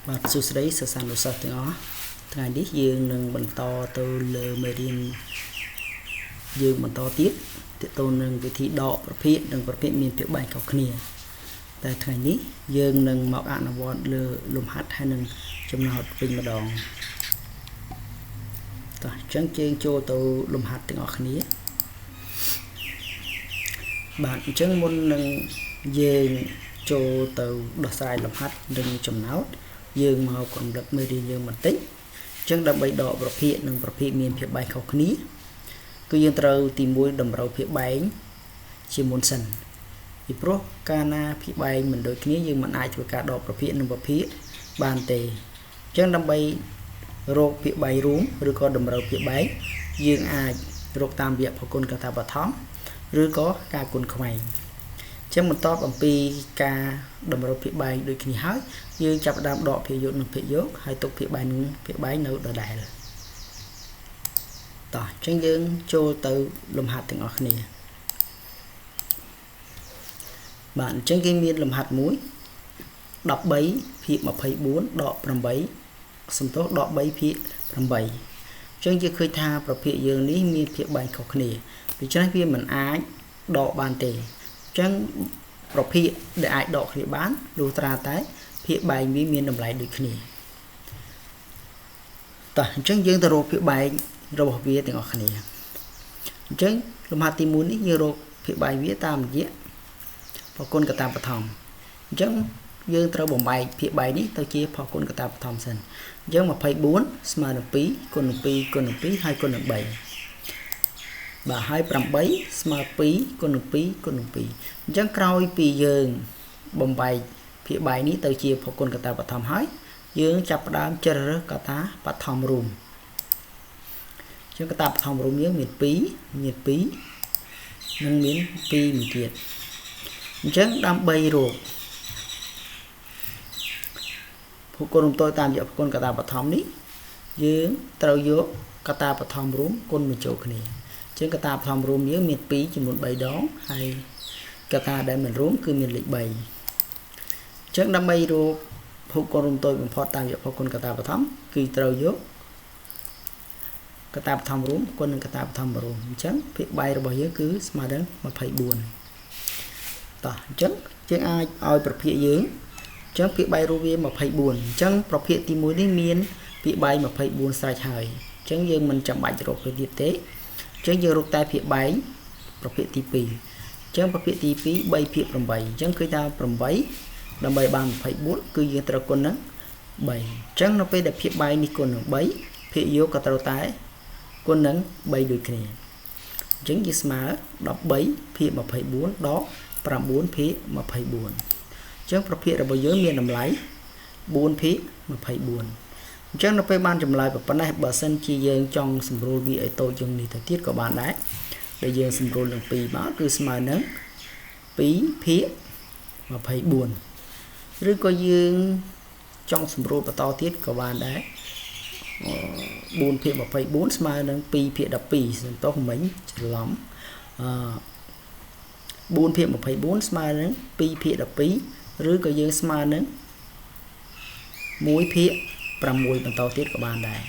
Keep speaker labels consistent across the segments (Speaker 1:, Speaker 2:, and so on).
Speaker 1: បាទសួស្តីសិស្សានុសិស្សទាំងអស់ថ្ងៃនេះយើងនឹងបន្តទៅលើមេរៀនយើងបន្តទៀតទាក់ទងនឹងវិធីដកប្រភេទនិងប្រភេទមានភាពបែកខុសគ្នាតែថ្ងៃនេះយើងនឹងមកអនុវត្តលើលំហាត់ហើយនឹងចំណោទវិញម្ដងតោះអញ្ចឹងយើងចូលទៅលំហាត់ទាំងអស់គ្នាបាទអញ្ចឹងមុននឹងយើងចូលទៅដោះស្រាយលំហាត់និងចំណោទយើងមកកំណត់មេរៀនយើងបន្តិចអញ្ចឹងដើម្បីដកប្រភេទនិងប្រភេទមានភាពបែកខុសគ្នាគឺយើងត្រូវទី1តម្រូវភាពបែងជាមុនសិនពីព្រោះកាលណាភាពបែងមិនដូចគ្នាយើងមិនអាចធ្វើការដកប្រភេទនិងប្រភេទបានទេអញ្ចឹងដើម្បីរកភាពបែងរួមឬក៏តម្រូវភាពបែងយើងអាចរកតាមរយៈប្រគុណកថាបឋមឬក៏ការគុណខ្វែងចឹងបន្ទាប់អំពីការតម្រូវភាពបែងដូចគ្នាហើយយើងចាប់ផ្ដើមដកភាគយកនិងភាគយកហើយទុកភាពបែងនៅដដែលតោះអញ្ចឹងយើងចូលទៅលំហាត់ទាំងអស់គ្នាបាទអញ្ចឹងគេមានលំហាត់មួយ13ភាគ24ដក8សំទោសដក3ភាគ8អញ្ចឹងយើងឃើញថាប្រភេទយើងនេះមានភាពបែងខុសគ្នាដូច្នេះវាមិនអាចដកបានទេអញ្ចឹងប្រភេទដែលអាចដកគ្នាបានលុះត្រាតែភាគបែងវាមានតម្លៃដូចគ្នាតោះអញ្ចឹងយើងទៅរកភាគបែងរបស់វាទាំងអស់គ្នាអញ្ចឹងលំហាត់ទី1នេះយើងរកភាគបែងវាតាមរយៈប្រគុណកតាបឋមអញ្ចឹងយើងត្រូវបំបែកភាគបែងនេះទៅជាប្រគុណកតាបឋមសិនអញ្ចឹង24ស្មើនឹង2គុណនឹង2គុណនឹង2ហើយគុណនឹង3បាទហើយ8ស្មើ2គុណនឹង2គុណនឹង2អញ្ចឹងក្រោយពីយើងបំបែកភាគបែងនេះទៅជាប្រគុណកតាបឋមហើយយើងចាប់ផ្ដើមជ្រើសរើសកតាបឋមរួមអញ្ចឹងកតាបឋមរួមយើងមាន2និងមាន2មួយទៀតអញ្ចឹងដើម្បីរកប្រគុណរួមតូចតាមរយៈប្រគុណកតាបឋមនេះយើងត្រូវយកកតាបឋមរួមគុណបញ្ចូលគ្នាអញ្ចឹងកតាបឋមរួមយើងមាន2ចំនួន3ដងហើយកតាដែលមិនរួមគឺមានលេខ3អញ្ចឹងដើម្បីរកភូកុណរួមតូចបំផុតតាមរយៈភូកុណកតាបឋមគឺត្រូវយកកតាបឋមរួមគុណនឹងកតាបឋមរួមអញ្ចឹងភាគបែងរបស់យើងគឺស្មើនឹង24តោះអញ្ចឹងយើងអាចឲ្យប្រភេទយើងអញ្ចឹងភាគបែងរួមវា24អញ្ចឹងប្រភេទទី1នេះមានភាគបែង24ស្រេចហើយអញ្ចឹងយើងមិនចាំបាច់រកទៅទៀតទេអញ្ចឹងយើងរកតែភាគបែងប្រភេទទី2អញ្ចឹងប្រភេទទី2 3ភាគ8អញ្ចឹងគឺថា8ដើម្បីបាន24គឺយើងត្រូវគុណនឹង3អញ្ចឹងនៅពេលដែលភាគបែងនេះគុណនឹង3ភាគយកក៏ត្រូវតែគុណនឹង3ដូចគ្នាអញ្ចឹងយើងស្មើ13ភាគ24ដក9ភាគ24អញ្ចឹងប្រភេទរបស់យើងមានតម្លៃ4ភាគ24អញ្ចឹងនៅពេលបានចម្លើយប៉ុណ្ណេះបើសិនជាយើងចង់សម្រួលវាឲ្យតូចជាងនេះទៅទៀតក៏បានដែរដែលយើងសម្រួលនឹង2មកគឺស្មើនឹង2ភាគ24ឬក៏យើងចង់សម្រួលបន្តទៀតក៏បានដែរ4ភាគ24ស្មើនឹង2ភាគ12សន្តោសមិញច្រឡំ4ភាគ24ស្មើនឹង2ភាគ12ឬក៏យើងស្មើនឹង1ភាគ6បន្តទៀតក៏បានដែរ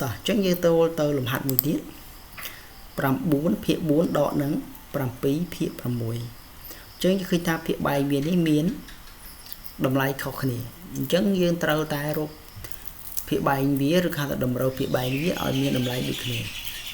Speaker 1: តោះអញ្ចឹងយើងទៅលំហាត់មួយទៀត9ភាគ4ដកនឹង7ភាគ6អញ្ចឹងយើងឃើញថាភាគបែងវានេះមានតម្លៃខុសគ្នាអញ្ចឹងយើងត្រូវតែរកភាគបែងវាឬថាតម្រូវភាគបែងវាឲ្យមានតម្លៃដូចគ្នា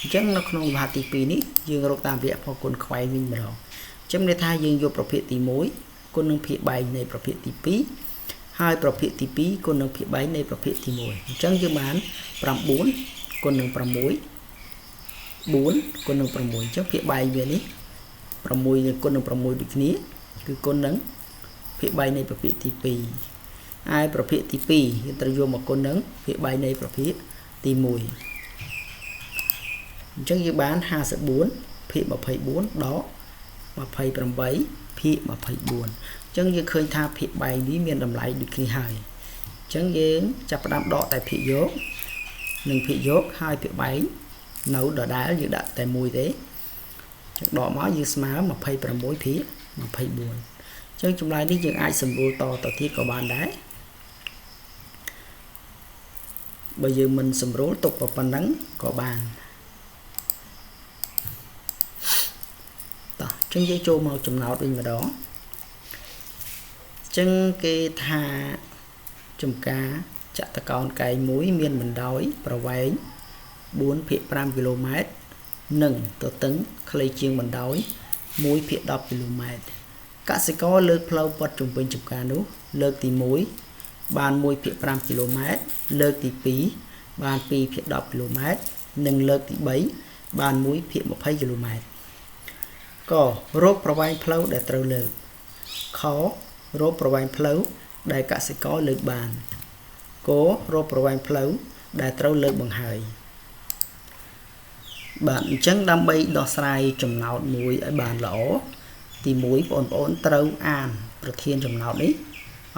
Speaker 1: អញ្ចឹងនៅក្នុងលំហាត់ទី2នេះយើងរកតាមរយៈប្រគុណខ្វែងវិញម្ដងអញ្ចឹងន័យថាយើងយកប្រភេទទី1គុណនឹងភាគបែងនៃប្រភេទទី2ហើយប្រភេទទី2គុណនឹងភាគបែងនៃប្រភេទទី1អញ្ចឹងយើងបាន9គុណនឹង6 4គុណនឹង6អញ្ចឹងភាគបែងវានេះ6នឹងគុណនឹង6ដូចគ្នាគឺគុណនឹងភាគបែងនៃប្រភេទទី2ហើយប្រភេទទី2យើងត្រូវយកមកគុណនឹងភាគបែងនៃប្រភេទទី1អញ្ចឹងយើងបាន54ភាគ24ដក28ភាគ24អញ្ចឹងយើងឃើញថាភាគបែងនេះមានតម្លៃដូចគ្នាហើយអញ្ចឹងយើងចាប់ផ្ដើមដកតែភាគយកនិងភាគយកហើយភាគបែងនៅដដែលយើងដាក់តែមួយទេចឹងដកមកយើងស្មើ26ភាគ24អ ចឹងចម្លើយនេះយើងអាចសម្រួលតទៅទៀតក៏បានដែរបើយើងមិនសម្រួលទុកប៉ុណ្ណឹងក៏បានតោះចឹងយើងចូលមកចំណោទវិញម្ដងចឹងគេថាចំការចតុកោណកែងមួយមានបណ្ដោយប្រវែង 4/5 គីឡូម៉ែត្រនិងទទឹងខ្លីជាងបណ្ដោយ 1/10 គីឡូម៉ែត្រកសិករលើកផ្លូវព័ទ្ធជុំវិញចំការនោះលើកទី1បាន 1/5 គីឡូម៉ែត្រលើកទី2បាន 2/10 គីឡូម៉ែត្រនិងលើកទី3បាន 1/20 គីឡូម៉ែត្រករកប្រវែងផ្លូវដែលត្រូវលើកខរកប្រវែងផ្លូវដែលកសិករលើកបានករកប្រវែងផ្លូវដែលត្រូវលើកបង្ហើយបាទអញ្ចឹងដើម្បីដោះស្រាយចំណោទមួយឲ្យបានល្អទី1បងប្អូនត្រូវអានប្រធានចំណោទនេះ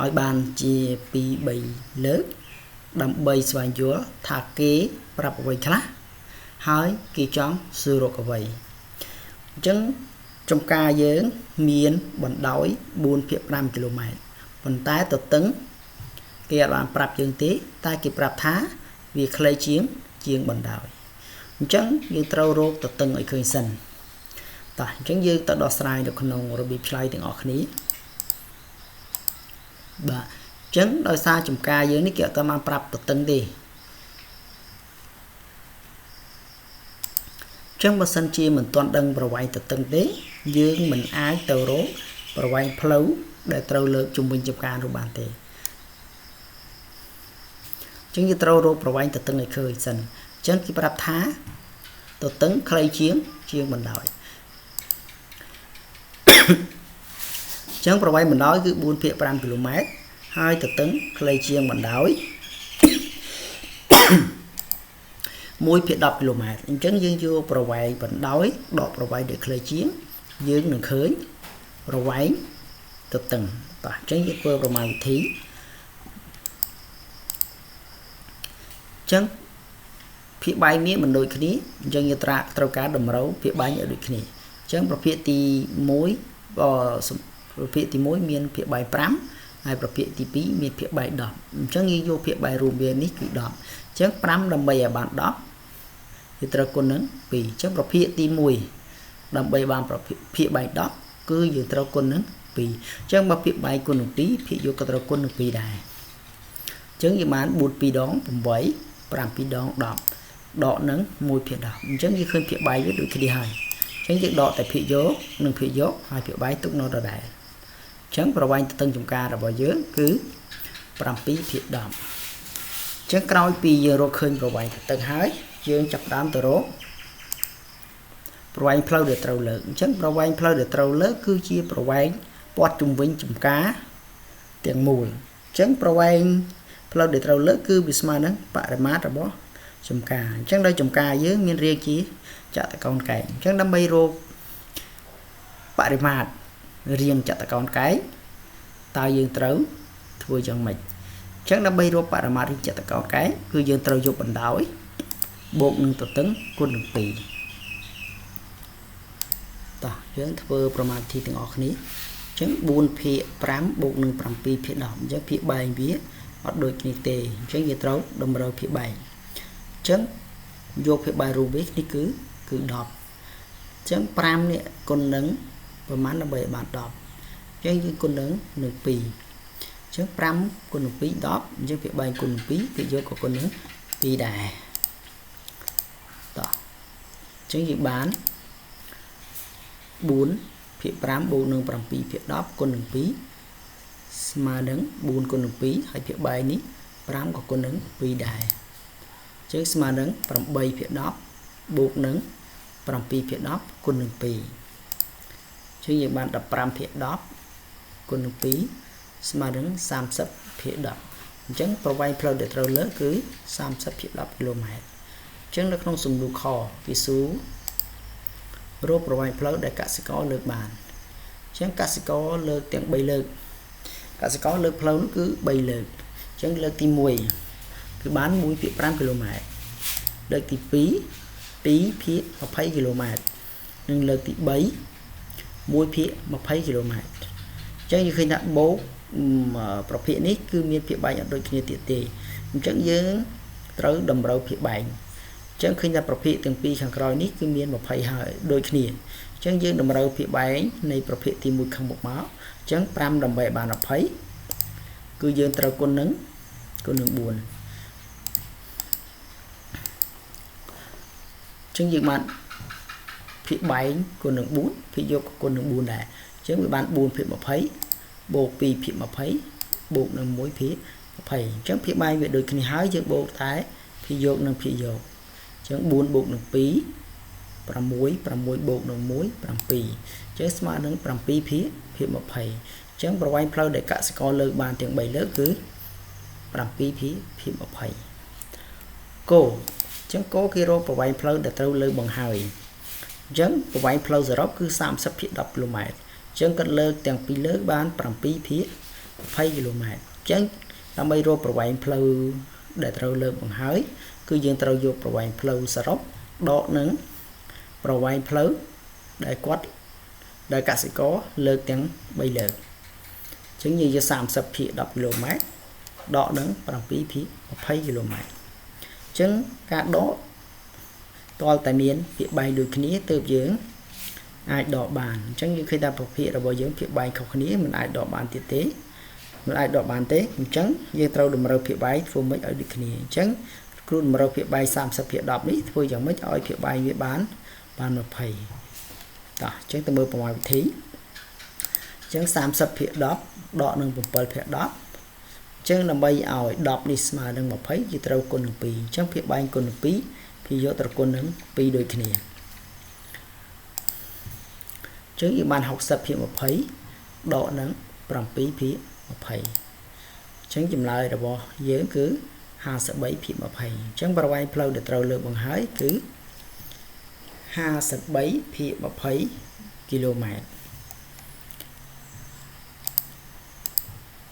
Speaker 1: ឲ្យបានជា2 3លើកដើម្បីស្វែងយល់ថាគេប្រាប់អ្វីខ្លះហើយគេចង់សួររកអ្វីអញ្ចឹងចំការយើងមានបណ្ដោយ 4/5 គីឡូម៉ែត្រប៉ុន្តែទទឹងគេអត់បានប្រាប់យើងទេតែគេប្រាប់ថាវាខ្លីជាងបណ្ដោយអញ្ចឹងយើងត្រូវរកទទឹងឲ្យឃើញសិនតោះអញ្ចឹងយើងទៅដោះស្រាយនៅក្នុងរបៀបឆ្លើយទាំងអស់គ្នាបាទអញ្ចឹងដោយសារចំការយើងនេះគេអត់បានប្រាប់ទទឹងទេចឹងបើសិនជាមិនទាន់ដឹងប្រវែងទទឹងទេយើងមិនអាចទៅរកប្រវែងផ្លូវដែលត្រូវលើកជុំវិញចំការនោះបានទេចឹងយើងត្រូវរកប្រវែងទទឹងឲ្យឃើញសិនចឹងគេប្រាប់ថាទទឹងខ្លីជាងបណ្ដោយចឹងប្រវែងបណ្ដោយគឺ 4/5 គីឡូម៉ែត្រហើយទទឹងខ្លីជាងបណ្ដោយ 1/10 គីឡូម៉ែត្រអញ្ចឹងយើងយកប្រវែងបណ្ដោយដកប្រវែងដែលខ្លីជាងយើងនឹងឃើញប្រវែងទទឹងតោះអញ្ចឹងយើងធ្វើប្រមាណវិធីអញ្ចឹងភាគបែកនេះមិនដូចគ្នាអញ្ចឹងយើងត្រូវការតម្រូវភាគបែកឲ្យដូចគ្នាអញ្ចឹងប្រភេទទី1ប្រភេទទី1មានភាគបែក5ហើយប្រភេទទី2មានភាគបែក10អញ្ចឹងយើងយកភាគបែករួមវានេះគឺ10អញ្ចឹង5ដើម្បីឲ្យបាន10យើងត្រូវគុណនឹង2អញ្ចឹងប្រភេទទី1ដើម្បីបានភាគបែក10គឺយើងត្រូវគុណនឹង2អញ្ចឹងបើភាគបែកគុណនឹង2ភាគយកក៏ត្រូវគុណនឹង2ដែរអញ្ចឹងយើងបាន4 2 ដង 8 5 2 ដង 10ដកនឹង 1/10អញ្ចឹងយើងឃើញភាគបែកវាដូចគ្នាហើយអញ្ចឹងយើងដកតែភាគយកនិងភាគយកហើយភាគបែកទុកនៅដដែលអញ្ចឹងប្រវែងទទឹងចំការរបស់យើងគឺ7/10អញ្ចឹងក្រោយពីយើងរកឃើញប្រវែងទទឹងហើយយើងចាប់ផ្ដើមទៅរកប្រវែងផ្លូវដែលត្រូវលើកអញ្ចឹងប្រវែងផ្លូវដែលត្រូវលើកគឺជាប្រវែងព័ទ្ធជុំវិញចំការទាំងមូលអញ្ចឹងប្រវែងផ្លូវដែលត្រូវលើកគឺវាស្មើនឹងបរិមាត្ររបស់ចំការអញ្ចឹងដោយចំការយើងមានរាងជាចតុកោណកែងអញ្ចឹងដើម្បីរកបរិមាត្ររាងចតុកោណកែងតើយើងត្រូវធ្វើយ៉ាងម៉េចអញ្ចឹងដើម្បីរកបរិមាត្ររាងចតុកោណកែងគឺយើងត្រូវយកបណ្ដោយបូកនឹងទទឹងគុណនឹង2តោះយើងធ្វើប្រមាណវិធីទាំងអស់គ្នាអញ្ចឹង 4/5 បូកនឹង 7/10 អញ្ចឹងភាគបែងវាអត់ដូចគ្នាទេអញ្ចឹងយើងត្រូវតម្រូវភាគបែងអញ្ចឹងយកភាគបែងរួមវានេះគឺ10អញ្ចឹង5នេះគុណនឹងប្រមាណដើម្បីឲ្យបាន10អញ្ចឹងយើងគុណនឹង2អញ្ចឹង5គុណនឹង2 10អញ្ចឹងភាគបែងគុណនឹង2ភាគយកក៏គុណនឹង2ដែរតោះអញ្ចឹងយើងបាន4/5 បូកនឹង 7/10 គុណនឹង2ស្មើនឹង4គុណនឹង2ហើយភាគបែងនេះ5ក៏គុណនឹង2ដែរអញ្ចឹងស្មើនឹង 8/10 បូកនឹង 7/10 គុណនឹង2អញ្ចឹងយើងបាន 15/10 គុណនឹង2ស្មើនឹង 30/10 អញ្ចឹងប្រវែងផ្លូវដែលត្រូវលើកគឺ 30/10 គីឡូម៉ែត្រអញ្ចឹងនៅក្នុងសំណួរខវាសួររកប្រវែងផ្លូវដែលកសិករលើកបានអញ្ចឹងកសិករលើកទាំង3លើកកសិករលើកផ្លូវនោះគឺ3លើកអញ្ចឹងលើកទី1គឺបាន 1/5 គីឡូម៉ែត្រលើកទី2 2/20 គីឡូម៉ែត្រនិងលើកទី3 1/20 គីឡូម៉ែត្រអ ចឹងយើងឃើញថាបូកប្រភេទនេះគឺមានភាពបែងអត់ដូចគ្នាទៀតទេអញ្ចឹងយើងត្រូវតម្រូវភាពបែងអញ្ចឹងឃើញថាប្រភេទទាំងពីរខាងក្រោយនេះគឺមាន20ហើយដូចគ្នាអញ្ចឹងយើងតម្រូវភាពបែងនៃប្រភេទទី1ខាងមុខមកអញ្ចឹង5ដើម្បីឲ្យបាន20គឺយើងត្រូវគុណនឹង4អញ្ចឹងយើងបានភាពបែងគុណនឹង4ភាគយកគុណនឹង4ដែរអញ្ចឹងវាបាន4ភាគ20បូក2ភាគ20បូកនឹង1ភាគ20អញ្ចឹងភាពបែងវាដូចគ្នាហើយយើងបូកតែភាគយកនឹងភាគយកអញ្ចឹង4បូកនឹង2 6 6បូកនឹង1 7អញ្ចឹងស្មើនឹង7ភាគ20អញ្ចឹងប្រវែងផ្លូវដែលកសិករលើកបានទាំង3លើកគឺ7ភាគ20គោអញ្ចឹងគោគេរកប្រវែងផ្លូវដែលត្រូវលើកបង្ហើយអញ្ចឹងប្រវែងផ្លូវសរុបគឺ30ភាគ10គីឡូម៉ែត្រអញ្ចឹងគាត់លើកទាំងពីរលើកបាន7ភាគ20គីឡូម៉ែត្រអញ្ចឹងដើម្បីរកប្រវែងផ្លូវដែលត្រូវលើកបង្ហើយគឺយើងត្រូវយកប្រវែងផ្លូវសរុបដកនឹងប្រវែងផ្លូវដែលកសិករលើកទាំង3លើកអញ្ចឹងយើងយក30ភាគ10គីឡូម៉ែត្រដកនឹង7ភាគ20គីឡូម៉ែត្រអញ្ចឹងការដកតលតែមានភាគបែងដូចគ្នាទើបយើងអាចដកបានអញ្ចឹងយើងឃើញថាប្រភេទរបស់យើងភាគបែងខុសគ្នាមិនអាចដកបានទៀតទេមិនអាចដកបានទេអញ្ចឹងយើងត្រូវតម្រូវភាគបែងធ្វើម៉េចឲ្យដូចគ្នាអញ្ចឹងគ្រូតម្រូវភាគបែង30ភាគ10នេះធ្វើយ៉ាងម៉េចឲ្យភាគបែងវាបាន20តោះអញ្ចឹងទៅមើលប្រមាណវិធីអញ្ចឹង30ភាគ10ដកនឹង7ភាគ10អញ្ចឹងដើម្បីឲ្យ10នេះស្មើនឹង20យើងត្រូវគុណនឹង2អញ្ចឹងភាគបែងគុណនឹង2ភាគយកត្រូវគុណនឹង2ដូចគ្នាអញ្ចឹងយើងបាន60ភាគ20ដកនឹង7ភាគ20អញ្ចឹងចម្លើយរបស់យើងគឺ53ភាគ20អញ្ចឹងប្រវែងផ្លូវដែលត្រូវលើកបង្ហើយគឺ53ភាគ20គីឡូម៉ែត្រ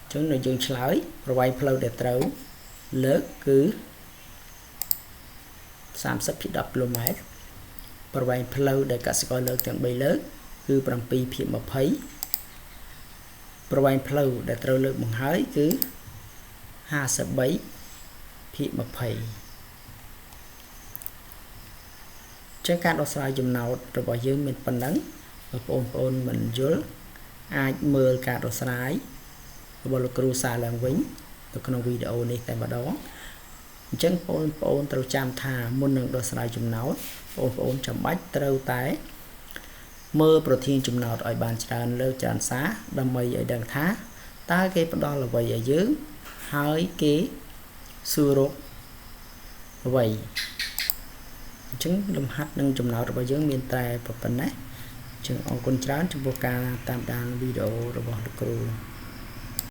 Speaker 1: អញ្ចឹងនៅយើងឆ្លើយប្រវែងផ្លូវដែលត្រូវលើកគឺ30ភាគ10គីឡូម៉ែត្រប្រវែងផ្លូវដែលកសិករលើកទាំង3លើកគឺ7ភាគ20ប្រវែងផ្លូវដែលត្រូវលើកបង្ហើយគឺ53ភាគ20ចឹងការដោះស្រាយចំណោទរបស់យើងមានប៉ុណ្ណឹងបើបងប្អូនមិនយល់អាចមើលការដោះស្រាយរបស់លោកគ្រូសារឡើងវិញនៅក្នុងវីដេអូនេះតែម្ដងអញ្ចឹងបងប្អូនត្រូវចាំថាមុននឹងដោះស្រាយចំណោទបងប្អូនចាំបាច់ត្រូវតែមើលប្រធានចំណោទឲ្យបានច្រើនលើកច្រើនសារដើម្បីឲ្យដឹងថាតើគេផ្ដល់អ្វីឲ្យយើងហើយគេសួររកអ្វីអញ្ចឹងលំហាត់និងចំណោទរបស់យើងមានតែប៉ុណ្ណេះអញ្ចឹងអរគុណច្រើនចំពោះការតាមដានវីដេអូរបស់លោកគ្រូ